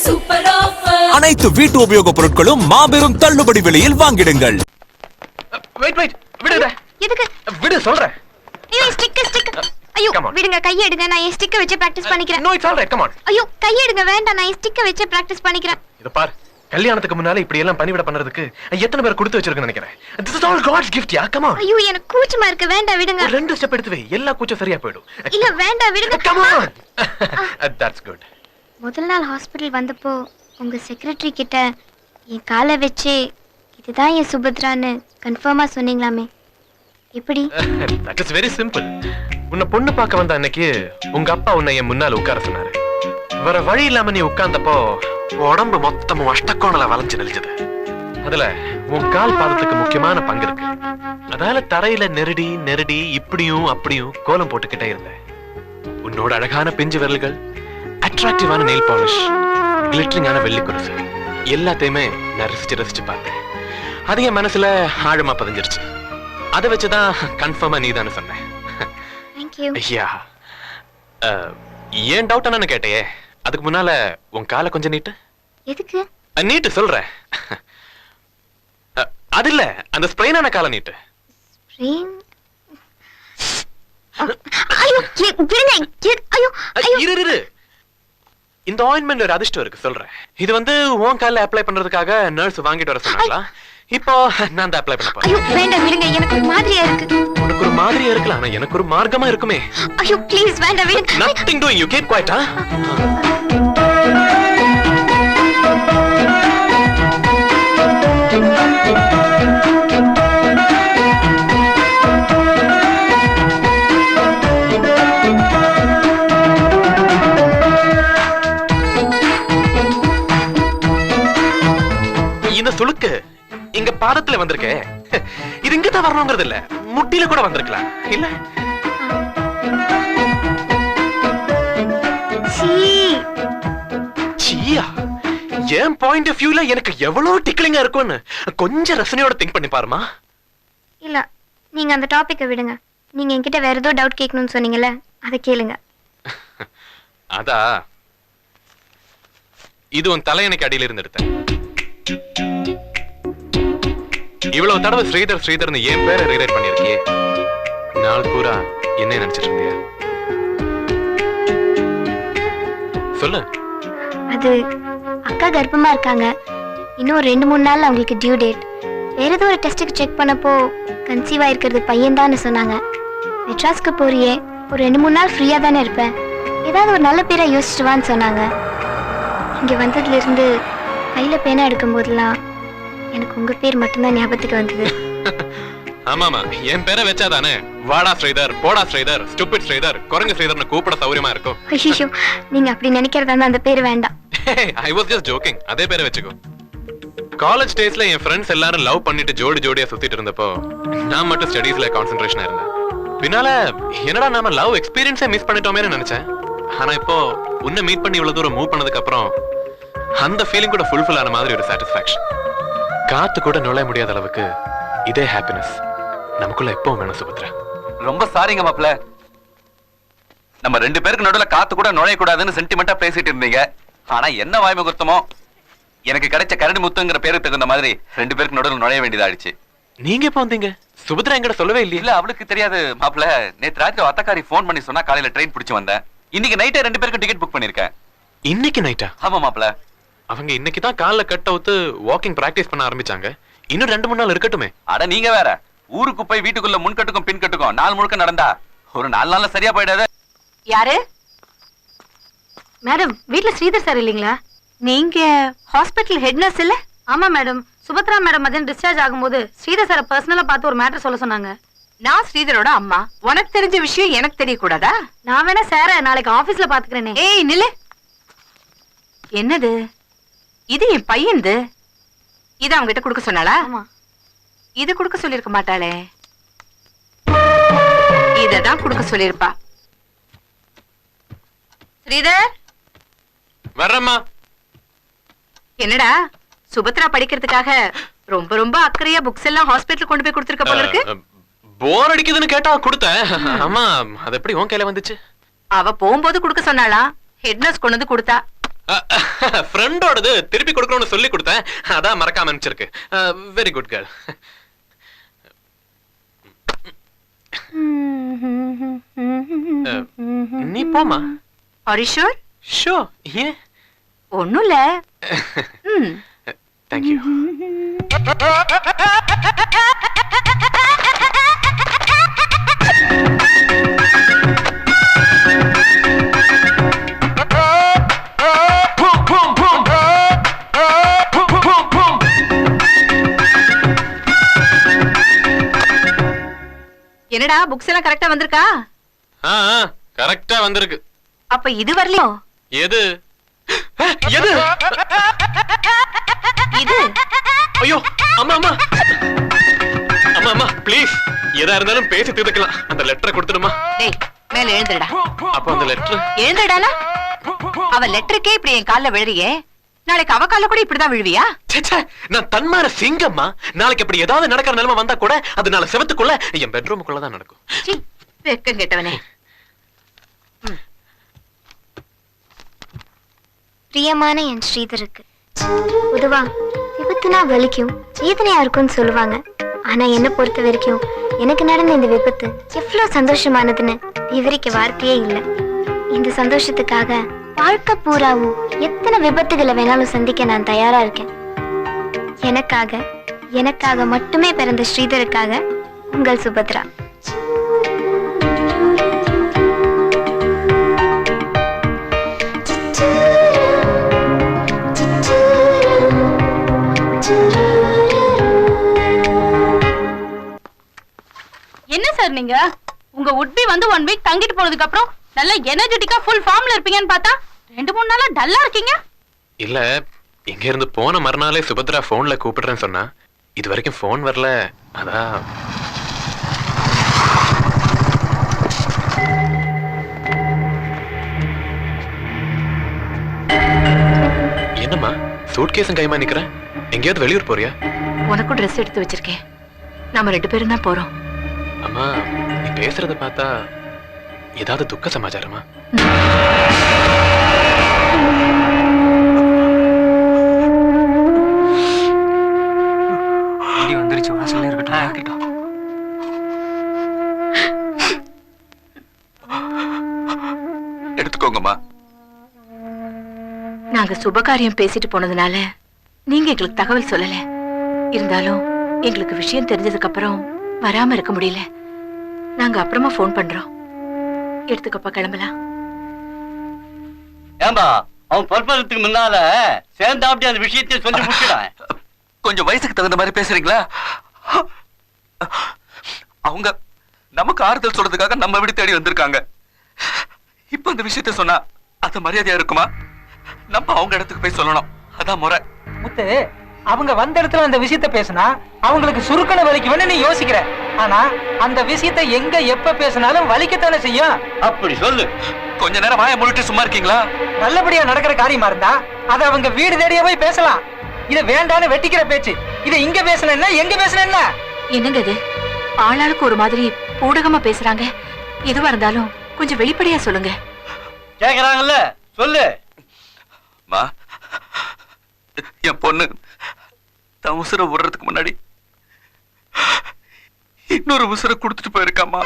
Super offer. அனைத்து வீட்டு உபயோகப் பொருட்களும் மாபெரும் தள்ளுபடி விலையில் வாங்கிடுங்கள். வெயிட் விடுடா. எதுக்கு? விடு சொல்றேன். ஐயோ ஸ்டிக்கர். ஐயோ விடுங்க, கையை எடுங்க, நான் என் ஸ்டிக்கர் வச்சு பிராக்டீஸ் பண்ணிக்கிறேன். No it's all right, come on. ஐயோ கையை எடுங்க, வேண்டாம், நான் என் ஸ்டிக்கர் வச்சு பிராக்டீஸ் பண்ணிக்கிறேன். இத பார், கல்யாணத்துக்கு முன்னால இப்படி எல்லாம் பண்ணிவிட பண்றதுக்கு எத்தனை பேர் கொடுத்து வச்சிருக்கேன்னு நினைக்கிறேன். This is all God's gift, yeah, come on. ஐயோ எனக்கு கூச்சமா இருக்கு, வேண்டாம் விடுங்க. ஒரு ரெண்டு ஸ்டெப் எடுத்து வை, எல்லா கூச்சம் சரியா போய்டும். இல்ல வேண்டாம் விடுங்க. Come on. That's good. முதல் நாள் ஹாஸ்பிடல் வந்தப்போ உங்க செக்ரட்டரி கிட்ட என் காலை வச்சு இதுதான் என் சுபத்ரான்னு கன்ஃபார்மா சொன்னீங்களாமே, எப்படி? That is very simple. உன்னை பொண்ணு பார்க்க வந்த அன்னைக்கு உங்க அப்பா உன்னை என் முன்னால உட்கார சொன்னாரு. வேற வழி இல்லாம நீ உட்கார்ந்தப்போ உடம்பு மொத்தமும் அஷ்டக்கோணல வளைஞ்சு நெளிஞ்சது. அதுல உன் கால் பாதத்துக்கு முக்கியமான பங்கு இருக்கு. அதால தரையில நெருடி இப்படியும் அப்படியும் கோலம் போட்டுக்கிட்டே இருந்தேன். உன்னோட அழகான பிஞ்சு விரல்கள், அட்ராக்டிவான நெயில் பாலிஷ், கிளிட்டரிங்கான வெள்ளி கொலுசு எல்லாத்தையுமே நான் ரசிச்சு பார்த்தேன். அது என் மனசுல ஆழமா பதிஞ்சிருச்சு. அதை வச்சுதான் கன்ஃபார்மா நீதான்னு சொன்னேன். ஐயா, ஏன் டவுட் என்னன்னு கேட்டையே, அதுக்கு முன்னால உன் காலை கொஞ்சம் நீட்டு. எதுக்கு நீட்டு சொல்றேன். அது இல்ல, அந்த ஸ்ப்ரெயினான காலை நீட்டு. இரு, இந்த ஆயின்மெண்ட் ஒரு அதிர்ஷ்டம் இருக்கு சொல்றேன். இது வந்து உன் கால்ல அப்ளை பண்றதுக்காக நர்ஸ் வாங்கிட்டு வர சொன்னாங்களா? இப்போ நான் தான் அப்ளை பண்ண போறேன். ஐயோ வேண்டாம் விடுங்க, எனக்கு ஒரு மாதிரியா இருக்கு. உனக்கு ஒரு மாதிரியா இருக்கலாம், ஆனா எனக்கு ஒரு மார்க்கமா இருக்குமே. ஐயோ ப்ளீஸ் வேண்டாம் விடுங்க. Nothing doing, you keep quiet, huh? இந்த சுளுக்கு இங்க பாதத்துல வந்திருக்கே, இது இங்க தான் வரணுங்கிறது இல்ல, முட்டில கூட வந்திருக்கலாம் இல்ல? சீயா, என் பாயிண்ட் ஆஃப் வியூல எனக்கு எவ்வளவு டிக்லிங்கா இருக்கும்னு கொஞ்சம் ரசனையோட திங்க் பண்ணி பாருமா. இல்ல, நீங்க அந்த டாபிக்கை விடுங்க. நீங்க என்கிட்ட வேற ஏதோ டவுட் கேட்கணும்னு சொன்னீங்கல்ல, அதை கேளுங்க. அதா, இது உன் தலையணைக்கு அடியில இருந்து எடுத்தேன். இவ்வளவு தடவை ஸ்ரீதர்னு என் பேரை ரீரைட் பண்ணிருக்கியே, நாள் பூரா என்ன நினைச்சிட்டு இருந்தியா? சொல்லு. அது அக்கா கர்ப்பமா இருக்காங்க, இன்னும் 2-3 நாள்ல அவங்களுக்கு டியூ டேட். வேற ஏதோ ஒரு டெஸ்ட்டுக்கு செக் பண்ணப்போ கன்சீவ் ஆயிருக்கிறது பையன்தான்னு சொன்னாங்க. மெட்ராஸ்க்கு போறியே, ஒரு 2-3 நாள் ஃப்ரீயா தானே இருப்பேன், ஏதாவது ஒரு நல்ல பேரை யோசிச்சுட்டு வான்னு சொன்னாங்க. இங்க வந்ததுல இருந்து கையில பேனா எடுக்கும் போதெல்லாம் எனக்கு உங்க பேர் மட்டும்தான் ஞாபகத்துக்கு வந்தது. ஆமாமா, என் பேரை வச்சாதானே வாடா ஸ்ரீதர், போடா ஸ்ரீதர், ஸ்டூபிட் ஸ்ரீதர், குரங்கு ஸ்ரீதர்னு கூப்பிட சௌரியமா இருக்கும். ஐயோ, நீங்க அப்படி நினைக்கிறதா அந்த பேர் வேண்டாம். I was just joking. அதே பேரை வச்சுக்கோ. காலேஜ் டேஸ்ல என் ஃப்ரெண்ட்ஸ் எல்லாரும் லவ் பண்ணிட்டு ஜோடியா சுத்திட்டு இருந்தப்போ நான் மட்டும் ஸ்டடீஸ்ல கான்சென்ட்ரேஷனா இருந்தேன். பின்னால என்னடா நாம லவ் எக்ஸ்பீரியன்ஸை மிஸ் பண்ணிட்டோமேன்னு நினைச்சேன். ஆனா இப்போ உன்னை மீட் பண்ணி இவ்வளவு தூரம் மூவ் பண்ணதுக்கு அப்புறம் அந்த ஃபீலிங் கூட ஃபுல்ஃபில் ஆன மாதிரி ஒரு சாட்டிஸ்ஃபேக்ஷன். காத்து கூட நுழைய முடியாத அளவுக்கு இதே ஹாப்பினஸ் நமக்குள்ள எப்பவும் வேணும் சுபத்ரா. ரொம்ப சாரிங்க மாப்ள, நம்ம 2 பேருக்கு நடுவுல காத்து கூட நுழைய கூடாதுன்னு சென்டிமெண்டா பேசிட்டு இருந்தீங்க. ஆனா என்ன வாய்மை குத்தமோ, எனக்கு கிடைச்ச கரடி முத்துங்கிற பேருக்கு தகுந்த மாதிரி 2 பேருக்கு நடுவுல நுழைய வேண்டியதாயிடுச்சு. நீங்க எப்ப வந்தீங்க? சுபத்ரா என்கிட்ட சொல்லவே இல்லையா? இல்ல, அவளுக்கு தெரியாது மாப்ள. நேத்து ராத்திரி அத்தக்காரி போன் பண்ணி சொன்னா காலையில ட்ரெயின் பிடிச்சு வந்தேன். இன்னைக்கு நைட்டே 2 பேருக்கு டிக்கெட் புக் பண்ணிருக்கேன். இன்னைக்கு நைட்டா? ஆமா மாப்ள. அவங்க இன்னைக்கு தான் கால்ல கட் அவுத்து வாக்கிங் பிராக்டிஸ் பண்ண ஆரம்பிச்சாங்க. இன்னும் 2-3 நாள் இருக்கட்டுமே. அட நீங்க வேற, ஊருக்கு போய் வீட்டுக்குள்ள முன்கட்டுக்கும் பின்கட்டுக்கும் நாள் முழுக்க நடந்தா ஒரு 4 நாள்ல சரியா போயிடாது. யாரு? மேடம், வீட்ல ஸ்ரீதர் சார் இல்லீங்களா? நீங்க ஹாஸ்பிடல் ஹெட் நர்ஸ் இல்ல? ஆமா மேடம், சுபத்ரா மேடம் மதியம் டிஸ்சார்ஜ் ஆகும்போது ஸ்ரீதர் சாரை பர்சனலா பார்த்து ஒரு மேட்டர் சொல்ல சொன்னாங்க. நான் ஸ்ரீதரோட அம்மா, உனக்கு தெரிஞ்ச விஷயம் எனக்கு தெரியக்கூடாதா? நான் வேணா சார நாளைக்கு ஆபீஸ்ல பாத்துக்கிறேனே. ஏய் நில்லு. என்னது இது? என் பையன்து. இது அவங்க கிட்ட கொடுக்க சொன்னாளா? ஆமா. இது கொடுக்க சொல்லிருக்க மாட்டாளே, இததான் கொடுக்க சொல்லிருப்பா. ஸ்ரீதர் வர்றம்மா. என்னடா சுபத்ரா படிக்கிறதுக்காக ரொம்ப ரொம்ப அக்கறையா புக்ஸ் எல்லாம் ஹாஸ்பிடல் கொண்டு போய் கொடுத்திருக்க போல இருக்கு. போர் அடிக்குதுன்னு கேட்டா கொடுத்தேன். ஆமா, அது எப்படி உன் கையில வந்துச்சு? அவ போகும்போது கொடுக்க சொன்னாளா, ஹெட் நர்ஸ் கொண்டு வந்து கொடுத்தா. ஃப்ரெண்டோடது திருப்பி கொடுக்கணும்னு சொல்லி கொடுத்தேன், அதான் மறக்காம அனுப்பிச்சிருக்கு. Very good girl. நீ போமா. Are you sure? ஷோ. ஏன்? ஒண்ணும் இல்ல. தேங்க்யூ. என்னடா புக்ஸ் எல்லாம் கரெக்டா வந்திருக்கா? கரெக்டா வந்திருக்கு. அப்ப இது வரலையோ? எது? எது? இது. ஐயோ அம்மா அம்மா அம்மா அம்மா ப்ளீஸ், எதா இருந்தாலும் பேசி தீர்த்துக்கலாம். அந்த லெட்டரை கொடுத்துடுமா? டேய் மேல எழுந்துடா. அப்ப அந்த லெட்டர் எழுந்துடானா? அவ லெட்டருக்கே இப்படி என் கால்ல விழுறியே, நாளைக்கு அவ கால்ல கூட இப்படிதான் விழுவியா? ச்சே, நான் தன்மார சிங்கம்மா. நாளைக்கு அப்படி ஏதாவது நடக்கிற நிலைமை வந்தா கூட அது நாளை செவத்துக்குள்ள என் பெட்ரூமுக்குள்ள தான் நடக்கும். சீ, வெக்கம் கெட்டவனே. பிரியமான என் ஸ்ரீதருக்கு, பொதுவா விபத்துனா வலிக்கும், வேதனையா இருக்கும்னு சொல்லுவாங்க. ஆனா என்ன பொறுத்த வரைக்கும் எனக்கு நடந்த இந்த விபத்து எவ்வளவு சந்தோஷமானதுன்னு விவரிக்க வார்த்தையே இல்லை. இந்த சந்தோஷத்துக்காக வாழ்க்கை பூராவும் எத்தனை விபத்துகளை வேணாலும் சந்திக்க நான் தயாரா இருக்கேன். எனக்காக மட்டுமே பிறந்த ஸ்ரீதருக்காக, உங்கள் சுபத்ரா. என்ன சார் நீங்க உங்க உட்பி வந்து 1 வீக் தங்கிட்டு போனதுக்கு அப்புறம் நல்ல எனர்ஜெட்டிக்கா ஃபுல் ஃபார்ம்ல இருப்பீங்கன்னு பார்த்தா 2-3 நாளா டல்லா இருக்கீங்க. இல்ல, இங்க இருந்து போன மறுநாளே சுபத்ரா போன்ல கூப்பிடுறேன்னு சொன்னா, இது வரைக்கும் போன் வரல. அதான். என்னம்மா சூட்கேஸும் கைமா நிக்கிறேன்? எங்கேயாவது வெளியூர் போறியா? உனக்கும் ட்ரெஸ் எடுத்து வச்சிருக்கேன், நாம 2 பேரும் தான் போறோம். அம்மா நீ பேசுறத பார்த்தா ஏதாவது துக்க சமாச்சாரமா? வந்துருச்சு, வாசல்ல இருக்கட்டும். எடுத்துக்கோங்கம்மா. நாங்க சுபகாரியம் பேசிட்டு போனதுனால நீங்க எங்களுக்கு தகவல் சொல்லல. இருந்தாலும் எங்களுக்கு விஷயம் தெரிஞ்சதுக்கு அப்புறம் வராம இருக்க முடியல. நாங்க அப்புறமா போன் பண்றோம். எடுத்துக்கப்பா, கிளம்பலாம். ஏம்பா, அவன் பற்பதத்துக்கு முன்னால சேர்ந்தாப்படி அந்த விஷயத்தை சொல்லி முடிச்சிடான். கொஞ்சம் வயசுக்கு தகுந்த மாதிரி பேசுறீங்களா? அவங்க நமக்கு ஆறுதல் சொல்றதுக்காக நம்ம வீடு தேடி வந்திருக்காங்க. இப்ப அந்த விஷயத்த சொன்னா அது மரியாதையா இருக்குமா? நம்ம அவங்க இடத்துக்கு போய் சொல்லணும், அதான் முறை. முத்து, அவங்க வந்த இடத்துல அந்த விஷயத்த பேசினா அவங்களுக்கு சுருக்கன வலிக்கும்னு நீ யோசிக்கிற. ஆனா அந்த விஷயத்தை எங்க எப்ப பேசினாலும் வலிக்கத்தானே செய்யும். அப்படி சொல்லு. கொஞ்ச நேரம் வாயை மூடிட்டு சும்மா இருக்கீங்களா? நல்லபடியா நடக்கிற காரியமா இருந்தா அதை அவங்க வீடு தேடியே போய் பேசலாம். இத வேண்டான்னு வெட்டிக்கிற பேச்சு. இத இங்க பேசணும்னா எங்க பேசணும்னா? என்னங்க இது? ஆளாளுக்கு ஒரு மாதிரி ஊடகமா பேசுறாங்க. எதுவா இருந்தாலும் கொஞ்சம் வெளிப்படையா சொல்லுங்க. கேக்குறாங்கல்ல, சொல்லு. என் பொண்ணு தன் உசுரை விடுறதுக்கு முன்னாடி இன்னொரு உசுரை கொடுத்துட்டு போயிருக்காமா.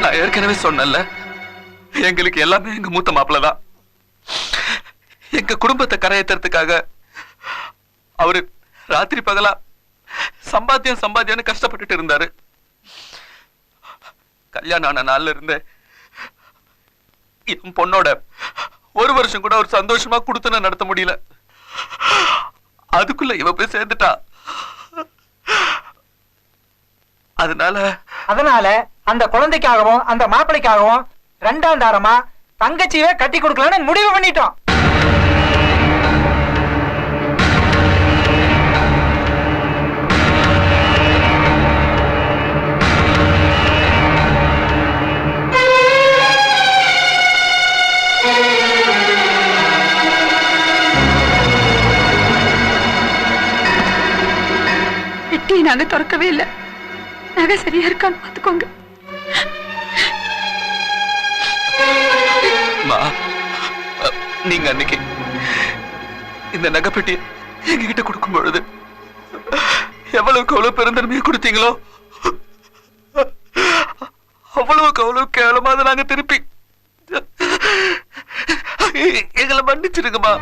நான் ஏற்கனவே சொன்னேன்ல, எங்களுக்கு எல்லாமே எங்க மூத்த மாப்பிள்ளதான். எங்க குடும்பத்தை கரையேற்றுறதுக்காக அவரு ராத்திரி பகலா சம்பாத்தியம் கஷ்டப்பட்டுட்டு இருந்தாரு. கல்யாணம் ஆன நாள்ல இருந்து என் பொண்ணோட 1 வருஷம் கூட ஒரு சந்தோஷமா குடுத்தன நடத்த முடியல. அதுக்குள்ள இவ போய் சேர்ந்துட்டா. அதனால அந்த குழந்தைக்காகவும் அந்த மாப்பிளைக்காகவும் 2ஆம் தாரமா தங்கச்சியவே கட்டி கொடுக்கலான்னு முடிவு பண்ணிட்டோம். பெட்டியை நாங்க திறக்கவே இல்லை. நகை சரியா இருக்கான்னு பாத்துக்கோங்க. நீங்க அன்னைக்கு இந்த நகைப்பெட்டி எங்ககிட்ட கொடுக்கும் பொழுது எவ்வளவுக்கு அவ்வளவு பெருந்தன்மையை கொடுத்தீங்களோ அவ்வளவுக்கு அவ்வளவு கேவலமாக நாங்க திருப்பி எங்களை மன்னிச்சிருங்கம்மா.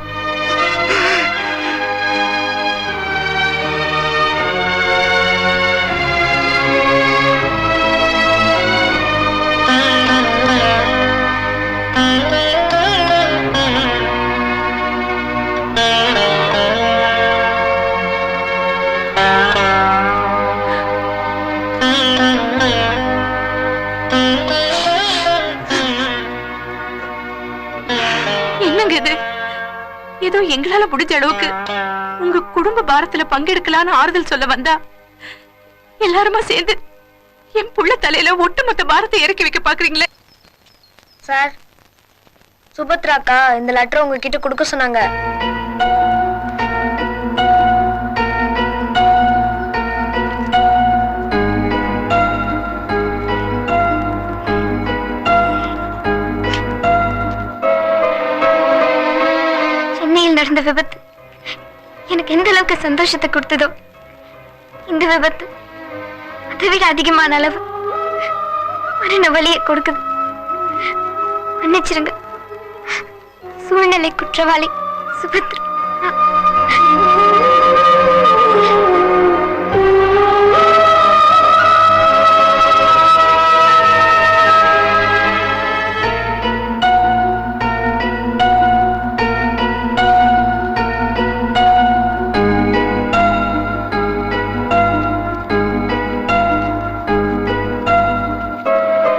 என்னங்க இது? ஏதோ எங்களால முடிஞ்ச அளவுக்கு உங்க குடும்ப பாரத்துல பங்கெடுக்கலான்னு ஆறுதல் சொல்ல வந்தா எல்லாருமா சேர்ந்து என் புள்ள தலையில ஒட்டுமொத்த பாரத்தை இறக்கி வைக்க பாக்குறீங்களே. சார், சுபத்ராக்கா இந்த லெட்டர் உங்ககிட்ட கொடுக்க சொன்னாங்க. சென்னையில் நடந்த விபத்து எனக்கு எந்த அளவுக்கு சந்தோஷத்தை கொடுத்ததோ, இந்த விபத்து அதை விட அதிகமான அளவு மரண வலியை கொடுக்குது. மன்னிச்சிருங்க. சூழ்நிலை குற்றவாளி சுபத்ரா.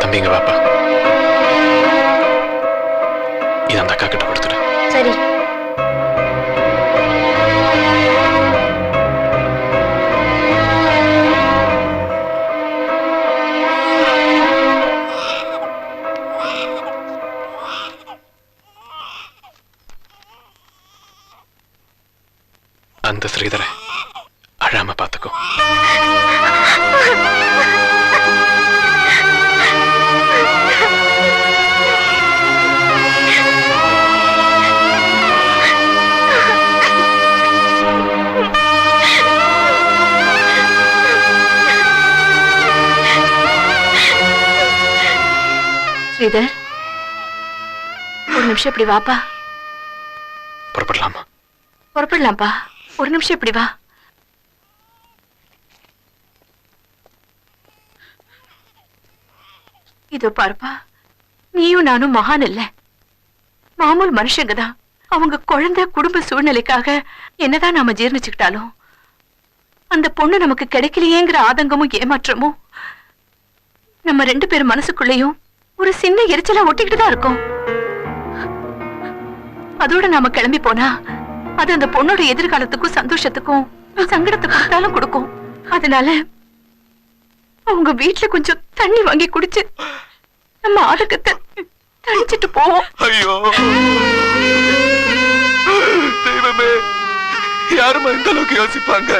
தம்பிங்க பாப்பா, இது அந்த அக்கா கிட்ட கொடுத்துடு. சரி. அந்த ஸ்ரீதரை அழாம பாத்துக்கோ. ஸ்ரீதர், ஒரு நிமிஷம் இப்படி வாப்பா. புறப்படலாமா? புறப்படலாம்ப்பா. ஒரு நிமிஷம் இப்படி வா. இதோ பாருப்பா, நீயும் நானும் மகான் இல்ல, மாமூல் மனுஷங்கதான். அவங்க குழந்தை குடும்ப சூழ்நிலைக்காக என்னதான் நாம ஜீர்ணிச்சுக்கிட்டாலும் அந்த பொண்ணு நமக்கு கிடைக்கலையேங்கிற ஆதங்கமும் ஏமாற்றமும் நம்ம 2 பேர் மனசுக்குள்ளேயும் ஒரு சின்ன எரிச்சலா ஒட்டிக்கிட்டு தான் இருக்கும். அதோட நாம கிளம்பி போனா அது அந்த பொண்ணோட எதிர்காலத்துக்கும் சந்தோஷத்துக்கும் சங்கடத்தை கொடுத்தாலும் கொடுக்கும். அதனால அவங்க வீட்டுல கொஞ்சம் தண்ணி வாங்கி குடிச்சு நம்ம ஆதங்கத்தை தணிச்சிட்டு போவோம். ஐயோ தெய்வமே, யாருமா இந்த அளவுக்கு யோசிப்பாங்க?